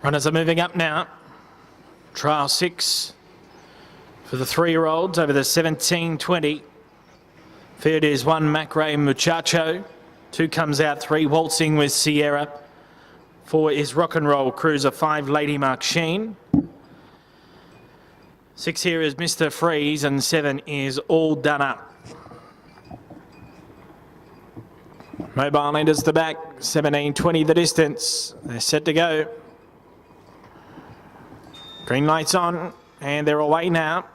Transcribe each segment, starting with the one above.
Runners are moving up now. Trial 6 for the 3-year-olds over the 17-20. Third is 1 Macrae Muchacho. 2 comes out, 3 Waltzing with Sierra. 4 is Rock and Roll Cruiser. 5 Lady Mark Sheen. 6 here is Mr. Freeze, and 7 is All Done Up. Mobile enters the back, 17:20 the distance. They're set to go. Green lights on, and they're away now.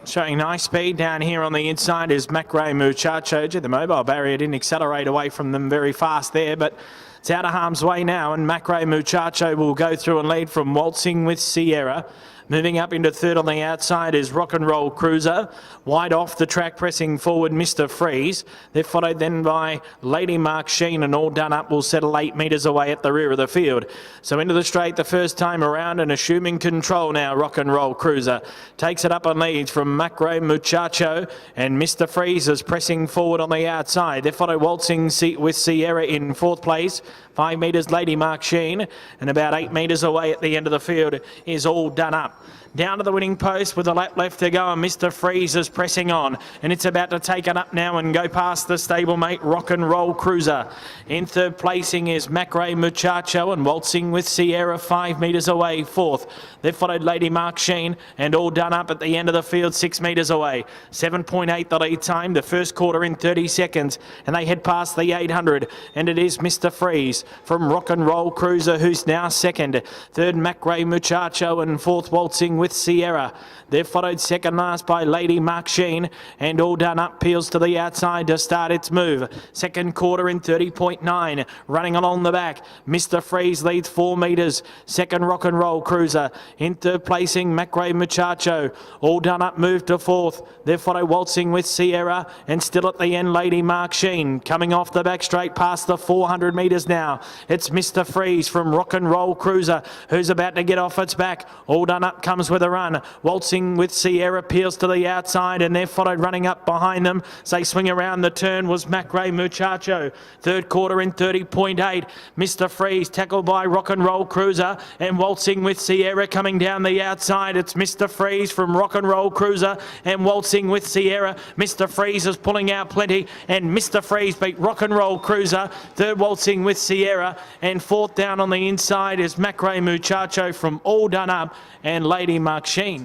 Showing nice speed down here on the inside is Macrae Muchacho. The mobile barrier didn't accelerate away from them very fast there, but it's out of harm's way now, and Macrae Muchacho will go through and lead from Waltzing with Sierra. Moving up into third on the outside is Rock and Roll Cruiser. Wide off the track, pressing forward, Mr. Freeze. They're followed then by Lady Mark Sheen, and All Done Up will settle 8 metres away at the rear of the field. So into the straight the first time around, and assuming control now, Rock and Roll Cruiser takes it up and leads from Macrae Muchacho, and Mr. Freeze is pressing forward on the outside. They follow Waltzing with Sierra in 4th place. 5 metres Lady Mark Sheen, and about 8 metres away at the end of the field is All Done Up. Down to the winning post with a lap left to go, and Mr. Freeze is pressing on, and it's about to take it up now and go past the stablemate Rock and Roll Cruiser. In 3rd placing is Macrae Muchacho, and Waltzing with Sierra 5 metres away 4th. They've followed Lady Mark Sheen, and All Done Up at the end of the field 6 metres away. 7.8 the lead time, the first quarter in 30 seconds, and they head past the 800, and it is Mr. Freeze from Rock and Roll Cruiser who's now second. 3rd Macrae Muchacho, and 4th Waltzing with Sierra. They're followed second last by Lady Mark Sheen, and All Done Up peels to the outside to start its move. Second quarter in 30.9. Running along the back, Mr. Freeze leads 4 metres. Second Rock and Roll Cruiser. In 3rd placing, Macrae Muchacho. All Done Up moved to 4th. They follow Waltzing with Sierra, and still at the end, Lady Mark Sheen. Coming off the back straight past the 400 metres now. It's Mr. Freeze from Rock and Roll Cruiser who's about to get off its back. All Done Up comes with a run. Waltzing with Sierra peels to the outside, and they're followed running up behind them. They swing around the turn was Macrae Muchacho. 3rd quarter in 30.8. Mr. Freeze tackled by Rock and Roll Cruiser, and Waltzing with Sierra coming down the outside. It's Mr. Freeze from Rock and Roll Cruiser and Waltzing with Sierra. Mr. Freeze is pulling out plenty, and Mr. Freeze beat Rock and Roll Cruiser. 3rd Waltzing with Sierra, and 4th down on the inside is Macrae Muchacho from All Done Up and Lady Mark Sheen.